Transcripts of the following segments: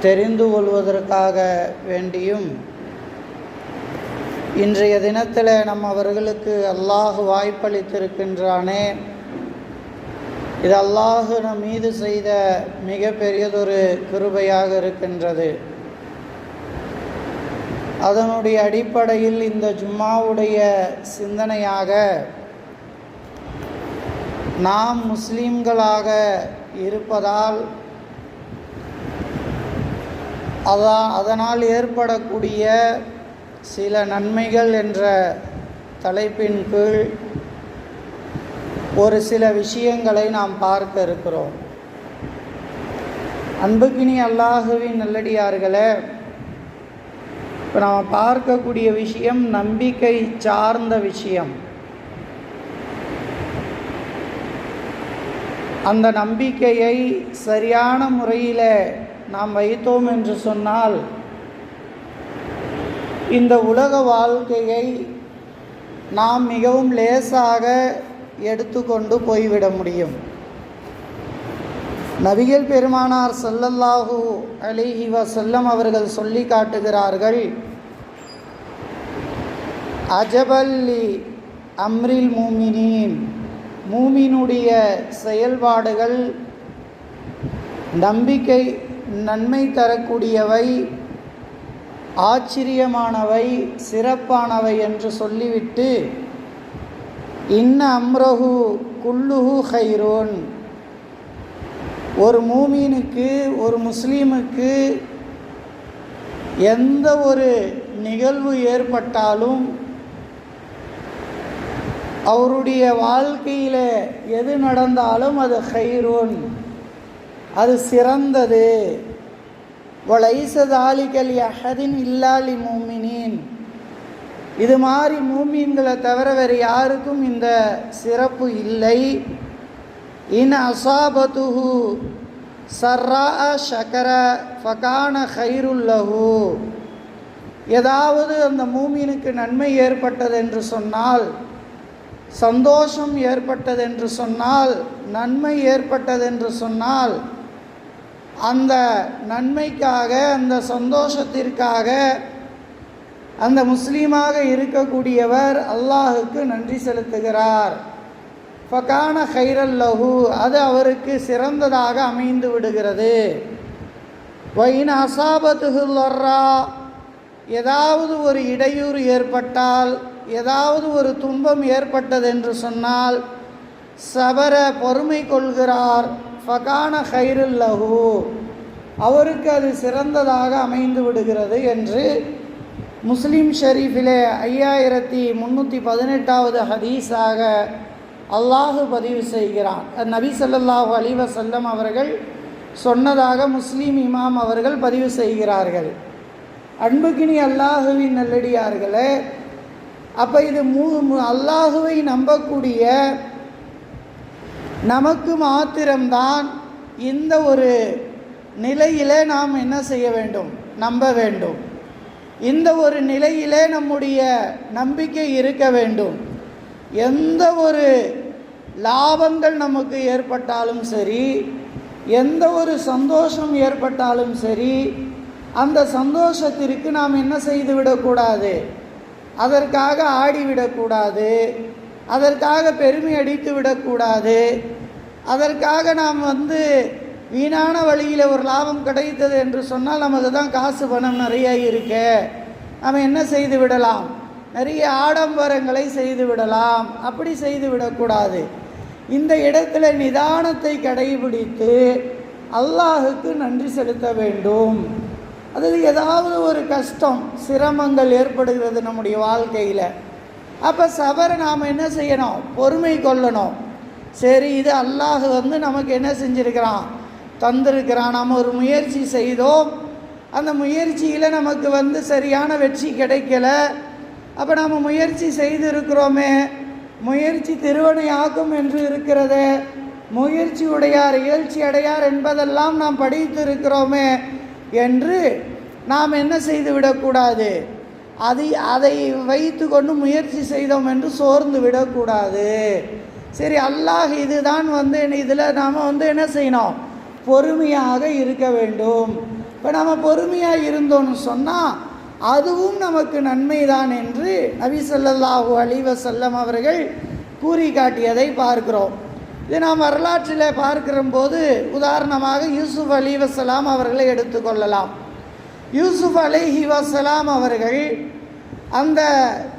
தெரிந்து கொள்வதற்காக வேண்டியும் இன்றைய தினத்தில் அவர்களுக்கு அல்லாஹ் வாய்ப்பளித்திருக்கின்றானே, இது அல்லாஹ் நம் மீது செய்த மிக பெரியதொரு கிருபையாக இருக்கின்றது. அதனுடைய அடிப்படையில் இந்த ஜும்மாவுடைய சிந்தனையாக நாம் முஸ்லீம்களாக இருப்பதால் அதனால் ஏற்படக்கூடிய சில நன்மைகள் என்ற தலைப்பின் கீழ் ஒரு சில விஷயங்களை நாம் பார்க்க இருக்கிறோம். அன்புக்கினி அல்லாஹுவின் நல்லடியார்களே, இப்போ நாம் பார்க்கக்கூடிய விஷயம் நம்பிக்கை சார்ந்த விஷயம். அந்த நம்பிக்கையை சரியான முறையில் நாம் வைத்தோம் என்று சொன்னால் இந்த உலக வாழ்க்கையை நாம் மிகவும் லேசாக எடுத்துக்கொண்டு போய்விட முடியும். நபிகள் பெருமானார் ஸல்லல்லாஹு அலைஹி வஸல்லம் அவர்கள் சொல்லி காட்டுகிறார்கள், அஜபல்லி அம்ரில் மூமினீன், மூமினுடைய செயல்பாடுகள் நன்மை தரக்கூடியவை, ஆச்சரியமானவை, சிறப்பானவை என்று சொல்லிவிட்டு இன்ன அம்ரஹு குல்லுஹு ஹைரோன், ஒரு மூமீனுக்கு ஒரு முஸ்லீமுக்கு எந்த ஒரு நிகழ்வு ஏற்பட்டாலும் அவருடைய வாழ்க்கையில் எது நடந்தாலும் அது ஹைரோன், அது சிறந்தது. வலைஸ ஸாலிக லிஅஹதின் இல்லா லிமுமினீன், இது மாதிரி மூமீன்களை தவிர வேறு யாருக்கும் இந்த சிறப்பு இல்லை. இன் அஸாபத்துஹு ஸர்ராஅ ஷக்கர ஃபகான கைருல் லஹு, ஏதாவது அந்த மூமீனுக்கு நன்மை ஏற்பட்டது என்று சொன்னால், சந்தோஷம் ஏற்பட்டது என்று சொன்னால், நன்மை ஏற்பட்டது என்று சொன்னால், அந்த நன்மைக்காக அந்த சந்தோஷத்திற்காக அந்த முஸ்லீமாக இருக்கக்கூடியவர் அல்லாஹுக்கு நன்றி செலுத்துகிறார். ஃபகான கைரல் லஹு, அது அவருக்கு சிறந்ததாக அமைந்து விடுகிறது. வைன் அஸாபத்துஹு லர்ரா, ஏதாவது ஒரு இடையூறு ஏற்பட்டால், ஏதாவது ஒரு துன்பம் ஏற்பட்டது என்று சொன்னால், சபர பொறுமை கொள்கிறார். ஃபகான கைருல் லஹு, அவருக்கு அது சிறந்ததாக அமைந்து விடுகிறது என்று முஸ்லிம் ஷரீஃபிலே 5318வது ஹதீஸாக அல்லாஹ் பதிவு செய்கிறான். நபி ஸல்லல்லாஹு அலைஹி வஸல்லம் அவர்கள் சொன்னதாக முஸ்லீம் இமாம் அவர்கள் பதிவு செய்கிறார்கள். அன்புக்கினி அல்லாஹுவின் நல்லடியார்களே, அப்போ இது அல்லாஹுவை நம்பக்கூடிய நமக்கு மாத்திரம்தான் இந்த ஒரு நிலையிலே நாம் என்ன செய்ய வேண்டும், நம்ப வேண்டும். இந்த ஒரு நிலையிலே நம்முடைய நம்பிக்கை இருக்க வேண்டும். எந்த ஒரு லாபங்கள் நமக்கு ஏற்பட்டாலும் சரி, எந்த ஒரு சந்தோஷம் ஏற்பட்டாலும் சரி, அந்த சந்தோஷத்திற்கு நாம் என்ன செய்து விடக்கூடாது, அதற்காக ஆடிவிடக்கூடாது, அதற்காக பெருமை அடித்து விடக்கூடாது, அதற்காக நாம் வீணான வழியில் ஒரு லாபம் கிடைத்தது என்று சொன்னால் நமக்கு தான் காசு பணம் நிறைய இருக்கு, நம்ம என்ன செய்து விடலாம், நிறைய ஆடம்பரங்களை செய்து விடலாம், அப்படி செய்து விடக்கூடாது. இந்த இடத்துல நிதானத்தை கடைபிடித்து அல்லாஹுக்கு நன்றி செலுத்த வேண்டும். அது ஏதாவது ஒரு கஷ்டம் சிரமங்கள் ஏற்படுகிறது நம்முடைய வாழ்க்கையில், அப்போ சபரை நாம் என்ன செய்யணும், பொறுமை கொள்ளணும். சரி, இது அல்லாஹ் நமக்கு என்ன செஞ்சுருக்கிறான், தந்திருக்கிறான். நாம் ஒரு முயற்சி செய்தோம், அந்த முயற்சியில் நமக்கு சரியான வெற்றி கிடைக்கல. அப்போ நாம் முயற்சி செய்திருக்கிறோமே, முயற்சி திருவனையாக்கும் என்று இருக்கிறது, முயற்சி உடையார் இயல்ச்சி அடையார் என்பதெல்லாம் நாம் படித்திருக்கிறோமே என்று நாம் என்ன செய்து விடக்கூடாது, அதை வைத்து கொண்டு முயற்சி செய்தோம் என்று சோர்ந்து விடக்கூடாது. சரி, அல்லாஹ் இதுதான் இதில் நாம் என்ன செய்யணும், பொறுமையாக இருக்க வேண்டும். இப்போ நம்ம பொறுமையாக இருந்தோன்னு சொன்னால் அதுவும் நமக்கு நன்மைதான் என்று நபி ஸல்லல்லாஹு அலைஹி வஸல்லம் அவர்கள் கூறி காட்டியதை பார்க்கிறோம். இது நாம் வரலாற்றில் பார்க்கிற போது உதாரணமாக யூசுப் அலைஹிஸ்ஸலாம் அவர்களை எடுத்துக்கொள்ளலாம். யூசுப் அலைஹிஸ்ஸலாம் அவர்கள் அந்த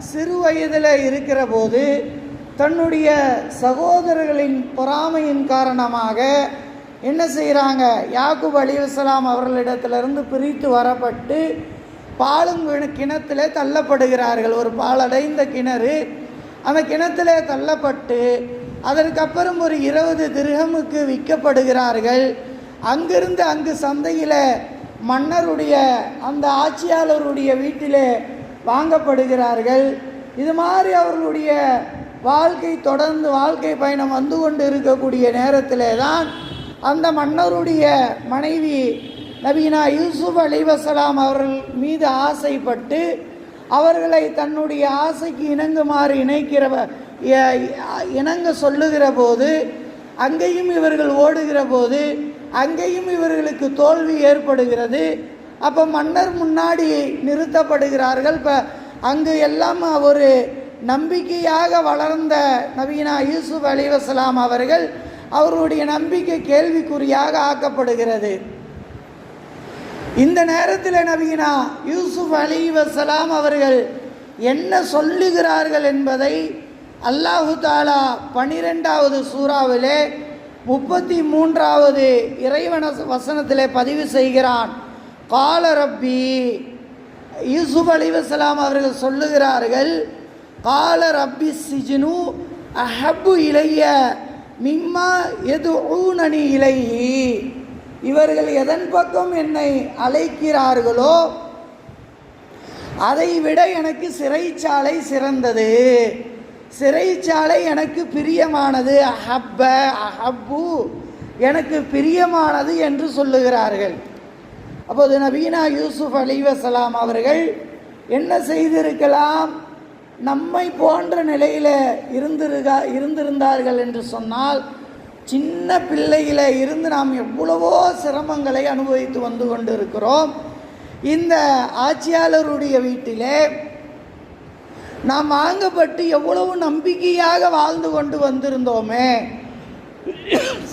சிறு வயதில் இருக்கிற போது தன்னுடைய சகோதரர்களின் பொறாமையின் காரணமாக என்ன செய்கிறாங்க, யாக்கூப் அலைஹிஸ்ஸலாம் அவர்களிடத்திலிருந்து பிரித்து வரப்பட்டு பாலும் கிணத்துல தள்ளப்படுகிறார்கள். ஒரு பாலடைந்த கிணறு, அந்த கிணத்துல தள்ளப்பட்டு அதற்கப்புறம் ஒரு 20 திர்ஹமுக்கு விற்கப்படுகிறார்கள். அங்கிருந்து அங்கு சந்தையில் மன்னருடைய அந்த ஆட்சியாளருடைய வீட்டிலே வாங்கப்படுகிறார்கள். இது மாதிரி அவர்களுடைய தொடர்ந்து வாழ்க்கை பயணம் வந்து கொண்டு இருக்கக்கூடிய நேரத்திலே தான் அந்த மன்னருடைய மனைவி நபீனா யூசுப் அலைஹிஸ்ஸலாம் அவர்கள் மீது ஆசைப்பட்டு அவர்களை தன்னுடைய ஆசைக்கு இணங்குமாறு இணங்க சொல்லுகிற போது அங்கேயும் இவர்கள் ஓடுகிற போது அங்கேயும் இவர்களுக்கு தோல்வி ஏற்படுகிறது. அப்போ மன்னர் முன்னாடி நிறுத்தப்படுகிறார்கள். இப்போ அங்கு எல்லாம் ஒரு நம்பிக்கையாக வளர்ந்த நபீனா யூசுப் அலைஹிஸ்ஸலாம் அவர்கள் அவருடைய நம்பிக்கை கேள்விக்குறியாக ஆக்கப்படுகிறது. இந்த நேரத்தில் நபீனா யூசுப் அலைஹிஸ்ஸலாம் அவர்கள் என்ன சொல்லுகிறார்கள் என்பதை அல்லாஹு தாலா 12வது சூறாவிலே 33வது இறைவன வசனத்திலே பதிவு செய்கிறான். கால ரப்பி, யூசுப் அலைஹிஸ்ஸலாம் அவர்கள் சொல்லுகிறார்கள், கால ரப்பி சிஜ்னு அஹப்பு இலைய மிம்மா யதுஊனனி இலைஹி, இவர்கள் எதன் பக்கம் என்னை அழைக்கிறார்களோ அதை விட எனக்கு சிறைச்சாலை சிறந்தது, சிறைச்சாலை எனக்கு பிரியமானது, அஹப்பு எனக்கு பிரியமானது என்று சொல்லுகிறார்கள். அப்போது நபீனா யூசுப் அலைஹிஸ்ஸலாம் அவர்கள் என்ன செய்திருக்கலாம், நம்மை போன்ற நிலையில் இருந்திருந்தார்கள் என்று சொன்னால் சின்ன பிள்ளையில் இருந்து நாம் எவ்வளவோ சிரமங்களை அனுபவித்து வந்து கொண்டு இருக்கிறோம். இந்த ஆட்சியாளருடைய வீட்டிலே நாம் வாங்கப்பட்டு எவ்வளவு நம்பிக்கையாக வாழ்ந்து கொண்டு வந்திருந்தோமே.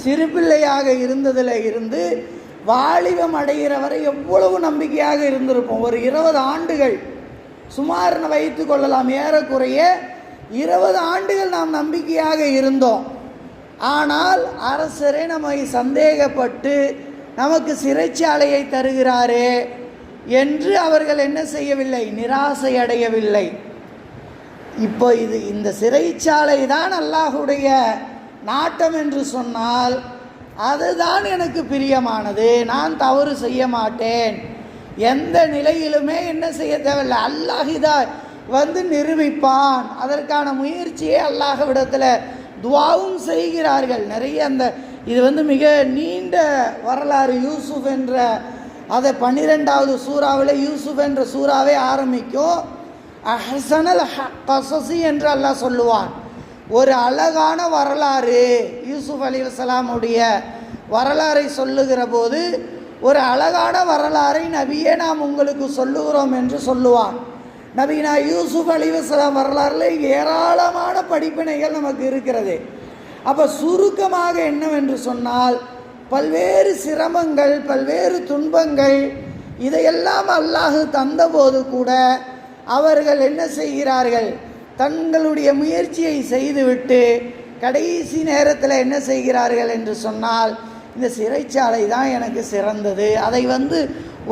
சிறு பிள்ளையாக இருந்ததில் இருந்து வாலிபம் அடைகிற வரை எவ்வளவு நம்பிக்கையாக இருந்திருப்போம். ஒரு 20 ஆண்டுகள் சுமார் வைத்து கொள்ளலாம், ஏறக்குறைய 20 ஆண்டுகள் நாம் நம்பிக்கையாக இருந்தோம். ஆனால் அரசரே நம்மை சந்தேகப்பட்டு நமக்கு சிறைச்சாலையை தருகிறாரே என்று அவர்கள் என்ன செய்யவில்லை, நிராசை அடையவில்லை. இப்போ இந்த சிறைச்சாலை தான் அல்லாஹுடைய நாட்டம் என்று சொன்னால் அதுதான் எனக்கு பிரியமானது, நான் தவறு செய்ய மாட்டேன், எந்த நிலையிலுமே என்ன செய்ய தேவையில்லை, அல்லாஹ் இதை நிரூபிப்பான். அதற்கான முயற்சியே அல்லாஹ்விடத்தில் துவாவும் செய்கிறார்கள். நிறைய இது மிக நீண்ட வரலாறு. யூசுப் என்ற அதை 12வது சூறாவில் யூசுப் என்ற சூறாவே ஆரம்பிக்கும். அஹ்சனல் கஸஸி என்று அல்லாஹ் சொல்லுவான். ஒரு அழகான வரலாறு, யூசுப் அலைஹிஸ்ஸலாமுடைய வரலாறை சொல்லுகிற போது ஒரு அழகான வரலாறை நபியே நாம் உங்களுக்கு சொல்லுகிறோம் என்று சொல்லுவான். நபீனா யூசுப் அலைஹிஸ்ஸலாம் வரலாறுல ஏராளமான படிப்பினைகள் நமக்கு இருக்கிறது. அப்போ சுருக்கமாக என்னவென்று சொன்னால், பல்வேறு சிரமங்கள், பல்வேறு துன்பங்கள், இதையெல்லாம் அல்லாஹ் தந்தபோது கூட அவர்கள் என்ன செய்கிறார்கள், தங்களுடைய முயற்சியை செய்துவிட்டு கடைசி நேரத்தில் என்ன செய்கிறார்கள் என்று சொன்னால், இந்த சிறைச்சாலை தான் எனக்கு சிறந்தது, அதை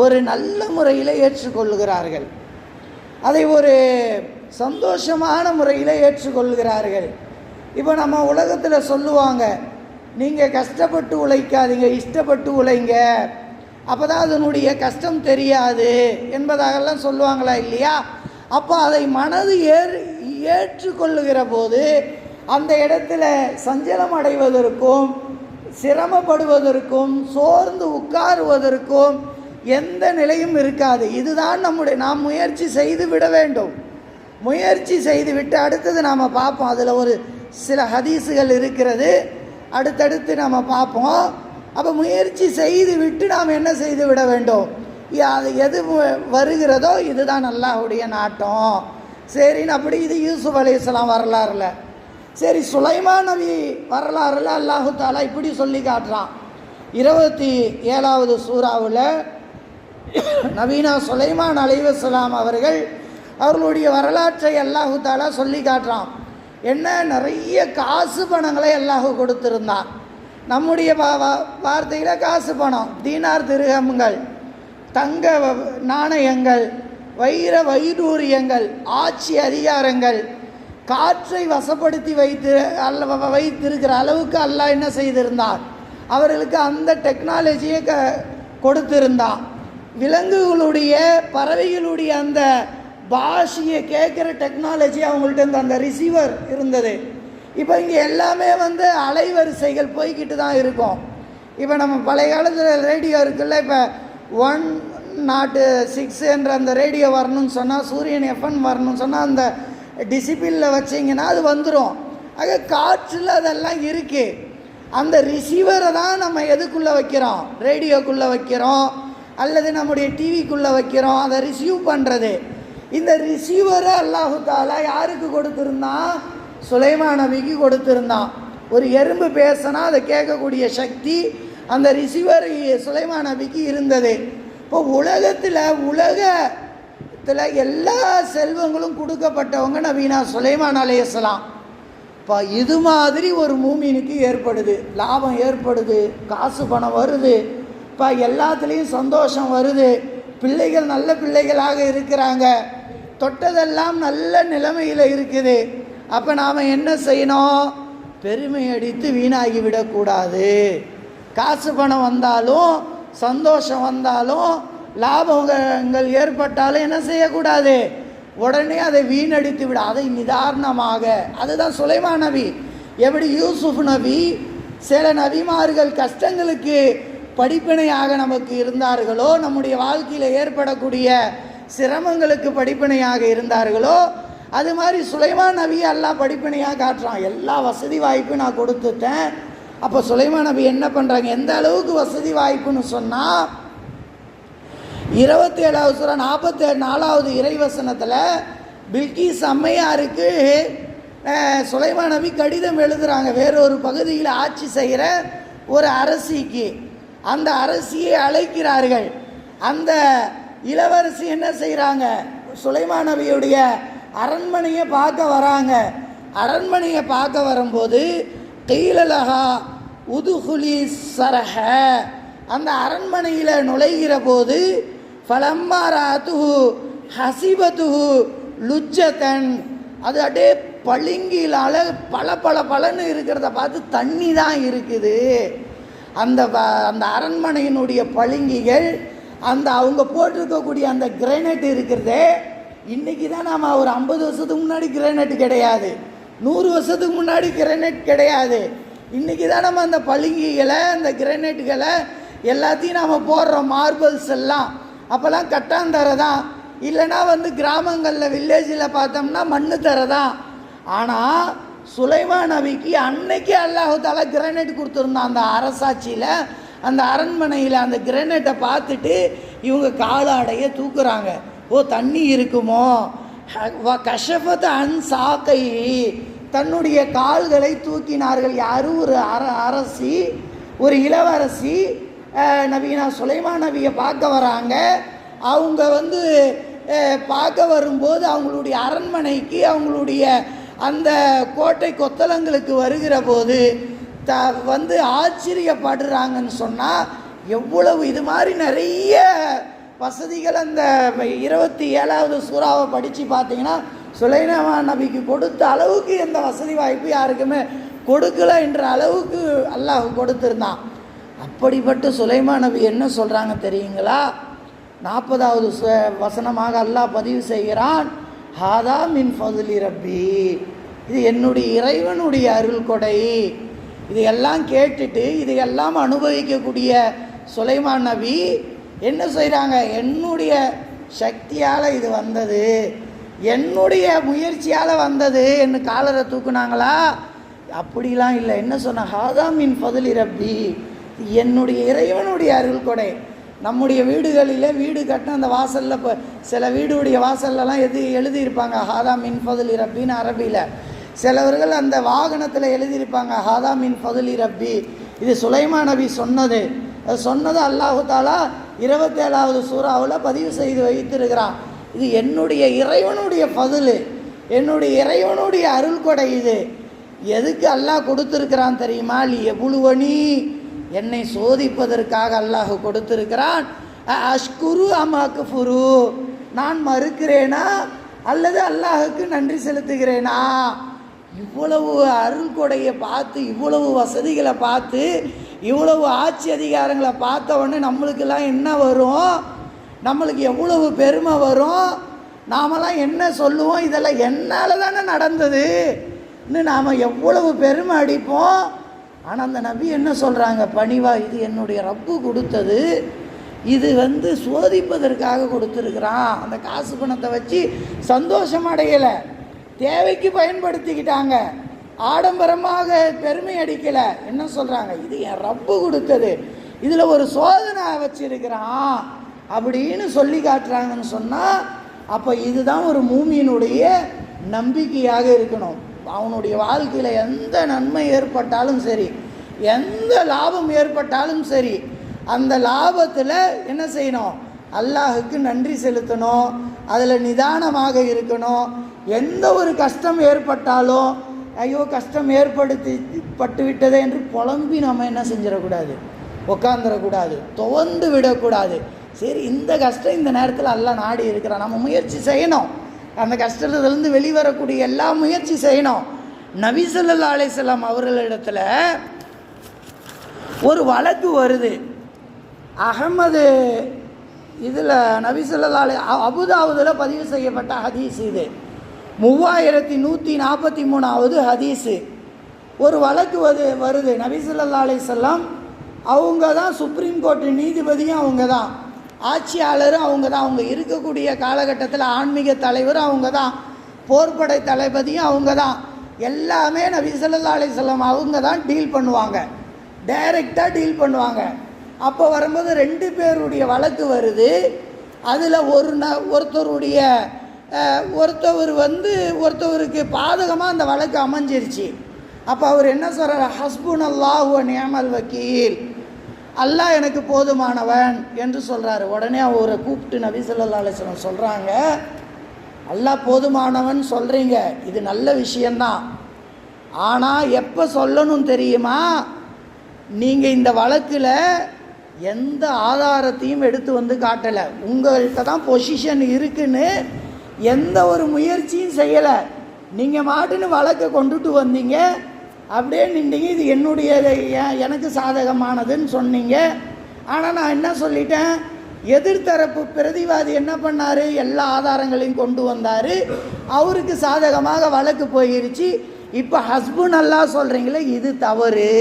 ஒரு நல்ல முறையில் ஏற்றுக்கொள்கிறார்கள், அதை ஒரு சந்தோஷமான முறையில் ஏற்றுக்கொள்கிறார்கள். இப்போ நம்ம உலகத்தில் சொல்லுவாங்க, நீங்கள் கஷ்டப்பட்டு உழைக்காதீங்க, இஷ்டப்பட்டு உழைங்க, அப்போ தான் அதனுடைய கஷ்டம் தெரியாது என்பதாகலாம் சொல்லுவாங்களா இல்லையா? அப்போ அதை மனது ஏற்றுக்கொள்ளுகிற போது அந்த இடத்துல சஞ்சலம் அடைவதற்கும் சிரமப்படுவதற்கும் சோர்ந்து உட்காருவதற்கும் எந்த நிலையும் இருக்காது. இதுதான் நாம் முயற்சி செய்து விட வேண்டும். முயற்சி செய்துவிட்டு அடுத்தது நாம் பார்ப்போம். அதில் ஒரு சில ஹதீஸுகள் இருக்கிறது, அடுத்தடுத்து நாம் பார்ப்போம். அப்போ முயற்சி செய்து விட்டு நாம் என்ன செய்து விட வேண்டும், அது எது வருகிறதோ இதுதான் அல்லாஹ்வுடைய நாட்டம். சரின்னு அப்படி இது யூசுப் அலைஹிஸ்ஸலாம் வரலாறுல. சரி, சுலைமான் நபி வரலாறுல அல்லாஹு தாலா இப்படி சொல்லி காட்டுறான். 27வது சூறாவில் நபீனா சுலைமான் அலைஹிஸ்ஸலாம் அவர்களுடைய வரலாற்றை அல்லாஹு தாலா சொல்லி காட்டுறான். என்ன, நிறைய காசு பணங்களை அல்லாஹு கொடுத்திருந்தான். நம்முடைய வார்த்தையில் காசு பணம், தீனார் திருகம்கள், தங்க நாணயங்கள், வைடூரியங்கள், ஆட்சி அதிகாரங்கள், காற்றை வசப்படுத்தி வைத்திருக்கிற அளவுக்கு அல்லாஹ் என்ன செய்திருந்தான், அவர்களுக்கு அந்த டெக்னாலஜியை கொடுத்திருந்தான். விலங்குகளுடைய பறவைகளுடைய அந்த பாஷையை கேட்குற டெக்னாலஜி அவங்கள்ட்ட அந்த ரிசீவர் இருந்தது. இப்போ இங்கே எல்லாமே அலைவரிசைகள் போய்கிட்டு தான் இருக்கும். இப்போ நம்ம பழைய காலத்தில் ரேடியோ இருக்குல்ல, இப்போ 106 என்ற அந்த ரேடியோ வரணும்னு சொன்னால், சூரியன் எஃப்எம் வரணும்னு சொன்னால் அந்த டிசிபிளில் வச்சிங்கன்னா அது வந்துடும். ஆக காற்றில் அதெல்லாம் இருக்குது. அந்த ரிசீவரை தான் நம்ம எதுக்குள்ளே வைக்கிறோம், ரேடியோக்குள்ளே வைக்கிறோம் அல்லது நம்முடைய டிவிக்குள்ளே வைக்கிறோம், அதை ரிசீவ் பண்ணுறது. இந்த ரிசீவரை அல்லாஹு தாலா யாருக்கு கொடுத்துருந்தான், சுலைமான் நபிக்கு கொடுத்துருந்தான். ஒரு எறும்பு பேசினா அதை கேட்கக்கூடிய சக்தி அந்த ரிசீவர் சுலைமான் நபிக்கு இருந்தது. இப்போ உலகத்தில் எல்லா செல்வங்களும் கொடுக்கப்பட்டவங்க நபீனா சுலைமான் அலைஹிஸ்ஸலாம். இப்போ இது மாதிரி ஒரு மூமினுக்கு ஏற்படுது, லாபம் ஏற்படுது, காசு பணம் வருது, இப்போ எல்லாத்துலேயும் சந்தோஷம் வருது, பிள்ளைகள் நல்ல பிள்ளைகளாக இருக்கிறாங்க, தொட்டதெல்லாம் நல்ல நிலைமையில் இருக்குது. அப்போ நாம் என்ன செய்யணும், பெருமை அடித்து வீணாகி விடக்கூடாது. காசு பணம் வந்தாலும் சந்தோஷம் வந்தாலும் லாபங்கள் ஏற்பட்டாலும் என்ன செய்யக்கூடாது, உடனே அதை வீணடித்து விட, அதை நிதானமாக. அதுதான் சுலைமான் நபி. எப்படி யூசுப் நபி சில நபிமார்கள் கஷ்டங்களுக்கு படிப்பினையாக நமக்கு இருந்தார்களோ, நம்முடைய வாழ்க்கையில் ஏற்படக்கூடிய சிரமங்களுக்கு படிப்பினையாக இருந்தார்களோ, அது மாதிரி சுலைமான் நபி அல்லாஹ் படிப்பினையாக காட்டுறான். எல்லா வசதி வாய்ப்பும் நான் கொடுத்துட்டேன். அப்போ சுலைமான் நபி என்ன பண்ணுறாங்க, எந்த அளவுக்கு வசதி வாய்ப்புன்னு சொன்னால் 27வது சூரா 44வது இறைவசனத்தில் பில்கீஸ் அம்மையாருக்கு சுலைமான் நபி கடிதம் எழுதுகிறாங்க. வேறொரு பகுதியில் ஆட்சி செய்கிற ஒரு அரசிக்கு. அந்த அரசியை அழைக்கிறார்கள். அந்த இளவரசி என்ன செய்கிறாங்க, சுலைமான் நபியுடைய அரண்மனையை பார்க்க வராங்க. அரண்மனையை பார்க்க வரும்போது கீழலகா உதுகுலி சரஹ, அந்த அரண்மனையில் நுழைகிற போது ஃபலம்மாராத்துஹு ஹசிபத்துஹு லுஜ்ஜதன், அது அப்படியே பளிங்கிலால பல இருக்கிறத பார்த்து தண்ணி தான் இருக்குது. அந்த அரண்மனையினுடைய பளிங்கிகள், அந்த அவங்க போட்டிருக்கக்கூடிய அந்த கிரானைட் இருக்கிறதே, இன்றைக்கி தான் நாம் ஒரு 50 வருஷத்துக்கு முன்னாடி கிரானைட் கிடையாது, 100 வருஷத்துக்கு முன்னாடி கிரானைட் கிடையாது. இன்றைக்கி தான் நம்ம அந்த பளிங்கிகளை அந்த கிரானைட்டுகளை எல்லாத்தையும் நாம் போடுறோம், மார்பிள்ஸ் எல்லாம். அப்போல்லாம் கட்டாந்தரை தான், இல்லைனா கிராமங்களில் வில்லேஜில் பார்த்தோம்னா மண்ணு தரை தான். ஆனால் சுலைமான் நபிக்கு அன்னைக்கு அல்லாஹ் தஆலா கிரானைட் கொடுத்துருந்தான். அந்த அரசாட்சியில் அந்த அரண்மனையில் அந்த கிரானைட்டை பார்த்துட்டு இவங்க காலாடைய தூக்குறாங்க. ஓ, தண்ணி இருக்குமோ. கஷஃபத் அன் சாக்கை, தன்னுடைய கால்களை தூக்கினார்கள். யாரும் ஒரு அரசி, ஒரு இளவரசி நபீனா சுலைமான் நபியை பார்க்க வராங்க. அவங்க பார்க்க வரும்போது அவங்களுடைய அரண்மனைக்கு, அவங்களுடைய அந்த கோட்டை கொத்தளங்களுக்கு வருகிற போது ஆச்சரியப்படுறாங்கன்னு சொன்னால், எவ்வளவு இது மாதிரி நிறைய வசதிகள் அந்த 27வது சூறாவை படித்து பார்த்தீங்கன்னா சுலைமான் நபிக்கு கொடுத்த அளவுக்கு எந்த வசதி வாய்ப்பு யாருக்குமே கொடுக்கல என்ற அளவுக்கு அல்லாஹ் கொடுத்துருந்தான். அப்படிப்பட்ட சுலைமான் நபி என்ன சொல்கிறாங்க தெரியுங்களா? 40வது வசனமாக அல்லாஹ் பதிவு செய்கிறான், ஹாதா மின் ஃபதுலி ரப்பி, இது என்னுடைய இறைவனுடைய அருள் கொடை. இதையெல்லாம் கேட்டுட்டு இதையெல்லாம் அனுபவிக்கக்கூடிய சுலைமான் நபி என்ன செய்கிறாங்க, என்னுடைய சக்தியால் இது வந்தது, என்னுடைய முயற்சியால் வந்தது என்று காலரை தூக்குனாங்களா? அப்படிலாம் இல்லை. என்ன சொன்ன, ஹாதா மின் ஃபதுலி ரப்பி, என்னுடைய இறைவனுடைய அருள் கொடை. நம்முடைய வீடுகளிலே வீடு கட்டின அந்த வாசலில் இப்போ சில வீடுடைய வாசல்லலாம் எழுதியிருப்பாங்க ஹாதா மின் ஃபதுலி ரப்பின்னு அரபியில். சிலவர்கள் அந்த வாகனத்தில் எழுதியிருப்பாங்க ஹாதா மின் ஃபதுலி ரப்பி, இது சுலைமான் நபி சொன்னது. அது சொன்னது அல்லாஹு தாலா 27வது சூறாவில் பதிவு செய்து வைத்திருக்கிறான். இது என்னுடைய இறைவனுடைய ஃபதுலு, என்னுடைய இறைவனுடைய அருள் கொடை. இது எதுக்கு அல்லாஹ் கொடுத்துருக்கிறான் தெரியுமா? எபுலுவனி, என்னை சோதிப்பதற்காக அல்லாஹ் கொடுத்திருக்கிறான். அஷ்குரு அமாக்குஃபுரு, நான் மறுக்கிறேனா அல்லது அல்லாஹுக்கு நன்றி செலுத்துகிறேனா? இவ்வளவு அருள் கொடையை பார்த்து, இவ்வளவு வசதிகளை பார்த்து, இவ்வளவு ஆட்சி அதிகாரங்களை பார்த்த உடனே நம்மளுக்கெல்லாம் என்ன வரும்? நம்மளுக்கு எவ்வளவு பெருமை வரும்? நாமெல்லாம் என்ன சொல்லுவோம்? இதெல்லாம் என்னால் தானே நடந்தது இன்னும் நாம் எவ்வளவு பெருமை அடிப்போம். ஆனால் அந்த நபி என்ன சொல்கிறாங்க? பணிவா, இது என்னுடைய ரப்பு கொடுத்தது, இது சோதிப்பதற்காக கொடுத்துருக்குறான். அந்த காசு பணத்தை வச்சு சந்தோஷம் அடையலை, தேவைக்கு பயன்படுத்திக்கிட்டாங்க, ஆடம்பரமாக பெருமை அடிக்கலை. என்ன சொல்கிறாங்க? இது என் ரப்பு கொடுத்தது, இதில் ஒரு சோதனை வச்சிருக்கிறான் அப்படின்னு சொல்லி காட்டுறாங்கன்னு சொன்னால், அப்போ இதுதான் ஒரு மூமியினுடைய நம்பிக்கையாக இருக்கணும். அவனுடைய வாழ்க்கையில் எந்த நன்மை ஏற்பட்டாலும் சரி, எந்த லாபம் ஏற்பட்டாலும் சரி, அந்த லாபத்தில் என்ன செய்யணும்? அல்லாஹுக்கு நன்றி செலுத்தணும், அதில் நிதானமாக இருக்கணும். எந்த ஒரு கஷ்டம் ஏற்பட்டாலும் ஐயோ கஷ்டம் பட்டு விட்டதே என்று புலம்பி நம்ம என்ன செஞ்சிடக்கூடாது, உட்காந்துடக்கூடாது, துவந்து விடக்கூடாது. சரி, இந்த கஷ்டம் இந்த நேரத்தில் அல்லாஹ் நாடி இருக்கிறான், நம்ம முயற்சி செய்யணும், அந்த கஷ்டத்திலிருந்து வெளிவரக்கூடிய எல்லா முயற்சி செய்யணும். நபி ஸல்லல்லாஹு அலைஹி வஸல்லம் அவர்களிடத்தில் ஒரு வழக்கு வருது. அஹமது இதில் நபி ஸல்லல்லாஹு அலைஹி அபுதாவுதில் பதிவு செய்யப்பட்ட ஹதீஸ் இது 3143வது ஹதீஸு. ஒரு வழக்கு வருது. நபி ஸல்லல்லாஹு அலைஹி வஸல்லம் அவங்க தான் சுப்ரீம் கோர்ட்டு நீதிபதியும் அவங்க தான், ஆட்சியாளரும் அவங்க தான், அவங்க இருக்கக்கூடிய காலகட்டத்தில் ஆன்மீக தலைவரும் அவங்க தான், போர்படை தளபதியும் அவங்க தான், எல்லாமே நபி ஸல்லல்லாஹு அலைஹி வஸல்லம் அவங்க தான் டீல் பண்ணுவாங்க, டைரெக்டாக டீல் பண்ணுவாங்க. அப்போ வரும்போது 2 பேருடைய வழக்கு வருது. அதில் ஒருத்தவருக்கு பாதகமாக அந்த வழக்கு அமைஞ்சிருச்சு. அப்போ அவர் என்ன சொல்கிறார்? ஹஸ்புனல்லாஹு வ நிஅமல் வக்கீல், அல்லாஹ் எனக்கு போதுமானவன் என்று சொல்கிறாரு. உடனே அவரை கூப்பிட்டு நபி ஸல்லல்லாஹு அலைஹி வஸல்லம் சொல்கிறாங்க, அல்லாஹ் போதுமானவன் சொல்கிறீங்க, இது நல்ல விஷயந்தான். ஆனால் எப்போ சொல்லணும் தெரியுமா? நீங்கள் இந்த வழக்கில் எந்த ஆதாரத்தையும் எடுத்து காட்டலை, உங்கள்கிட்ட தான் பொசிஷன் இருக்குன்னு எந்த ஒரு முயற்சியும் செய்யலை, நீங்கள் மாட்டுன்னு வழக்கை கொண்டுட்டு வந்தீங்க, அப்படியே நின்றீங்க, இது என்னுடைய எனக்கு சாதகமானதுன்னு சொன்னீங்க. ஆனால் நான் என்ன சொல்லிட்டேன்? எதிர்த்தரப்பு பிரதிவாதி என்ன பண்ணார்? எல்லா ஆதாரங்களையும் கொண்டு வந்தார், அவருக்கு சாதகமாக வழக்கு போயிருச்சு. இப்போ ஹஸ்பண்ட் நல்லா சொல்கிறீங்களே, இது தவறு.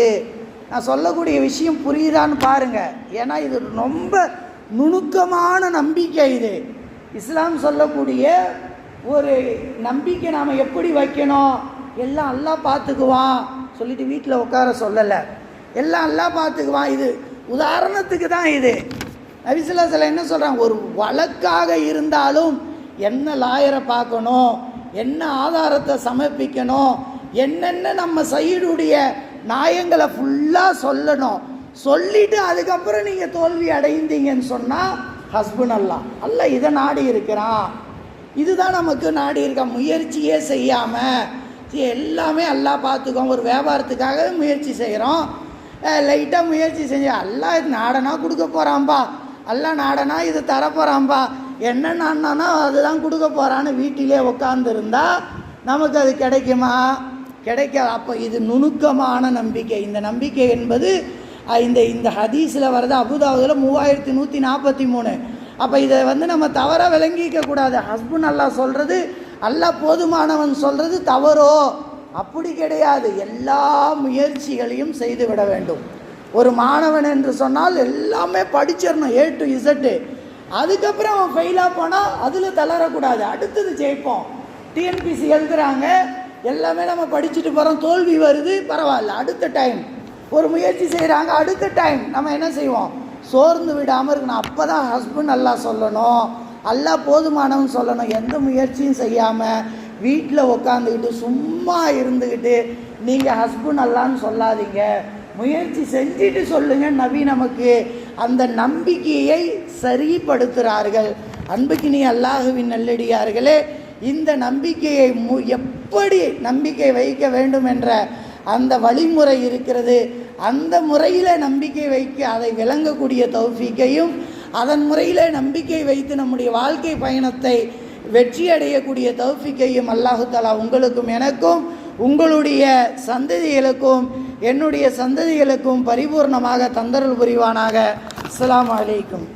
நான் சொல்லக்கூடிய விஷயம் புரியுதான்னு பாருங்கள். ஏன்னா இது ரொம்ப நுணுக்கமான நம்பிக்கை. இது இஸ்லாம் சொல்லக்கூடிய ஒரு நம்பிக்கை. நாம் எப்படி வைக்கணும்? எல்லாம் அல்லாஹ் பார்த்துக்குவான் சொல்லிட்டு வீட்டில் உட்கார சொல்லலை, எல்லாம் அல்லாஹ் பார்த்துக்குவான். இது உதாரணத்துக்கு தான். இது நபி ஸல்லல்லாஹு அலைஹி வஸல்லம் என்ன சொல்கிறாங்க? ஒரு வழக்காக இருந்தாலும் என்ன லாயரை பார்க்கணும், என்ன ஆதாரத்தை சமர்ப்பிக்கணும், என்னென்ன நம்ம சைடுடைய நியாயங்களை ஃபுல்லாக சொல்லணும். சொல்லிவிட்டு அதுக்கப்புறம் நீங்கள் தோல்வி அடைந்தீங்கன்னு சொன்னால் ஹஸ்பண்ட் அல்லாஹ் இதை நாடி இருக்கிறான். இதுதான் நமக்கு நாடி இருக்கான். முயற்சியே செய்யாமல் எல்லாமே அல்லாஹ் பார்த்துக்கோம். ஒரு வியாபாரத்துக்காக முயற்சி செய்கிறோம், லைட்டாக முயற்சி செஞ்சு அல்லாஹ் இது நாடனா கொடுக்க போகிறான்பா, அல்லாஹ் நாடனா இது தரப்போகிறான்பா, என்ன நாடனா அதுதான் கொடுக்க போகிறான்னு வீட்டிலே உட்காந்துருந்தா நமக்கு அது கிடைக்குமா? கிடைக்காது. அப்போ இது நுணுக்கமான நம்பிக்கை. இந்த நம்பிக்கை என்பது இந்த ஹதீஸில் வர்றது அபுதாவுதில் 3143. அப்போ இதை நம்ம தவறாக விளங்கிக்கக்கூடாது. ஹஸ்பண்ட் அல்லாஹ் சொல்கிறது, அல்லாஹ் போதுமானவன் சொல்கிறது தவறோ? அப்படி கிடையாது. எல்லா முயற்சிகளையும் செய்து விட வேண்டும். ஒரு மாணவன் என்று சொன்னால் எல்லாமே படிச்சிடணும் A to Z. அதுக்கப்புறம் அவன் ஃபெயிலாக போனால் அதில் தளரக்கூடாது, அடுத்தது ஜெயிப்போம். டிஎன்பிசி எழுதுகிறாங்க, எல்லாமே நம்ம படிச்சுட்டு போகிறோம், தோல்வி வருது, பரவாயில்ல, அடுத்த டைம் ஒரு முயற்சி செய்கிறாங்க, அடுத்த டைம் நம்ம என்ன செய்வோம்? சோர்ந்து விடாமல் இருக்கணும். அப்போ தான் ஹஸ்பண்ட் அல்லாஹ் சொல்லணும், அல்லாஹ் போதுமானவன் சொல்லணும். எந்த முயற்சியும் செய்யாமல் வீட்டில் உட்காந்துக்கிட்டு சும்மா இருந்துக்கிட்டு நீங்கள் ஹஸ்பண்ட் அல்லான்னு சொல்லாதீங்க, முயற்சி செஞ்சுட்டு சொல்லுங்கள். நபி நமக்கு அந்த நம்பிக்கையை சரிப்படுத்துகிறார்கள். அன்புக்கினி அல்லாஹுவின் நல்லடியார்களே, இந்த நம்பிக்கையை எப்படி நம்பிக்கை வைக்க வேண்டும் என்ற அந்த வழிமுறை இருக்கிறது. அந்த முறையில் நம்பிக்கை வைக்க அதை விளங்கக்கூடிய தௌஃபீக்கையும், அதன் முறையில் நம்பிக்கை வைத்து நம்முடைய வாழ்க்கை பயணத்தை வெற்றி அடையக்கூடிய தௌஃபீக்கையும் அல்லாஹு தஆலா உங்களுக்கும் எனக்கும் உங்களுடைய சந்ததிகளுக்கும் என்னுடைய சந்ததிகளுக்கும் பரிபூர்ணமாக தந்தருள் புரிவானாக. அஸ்ஸலாமு அலைக்கும்.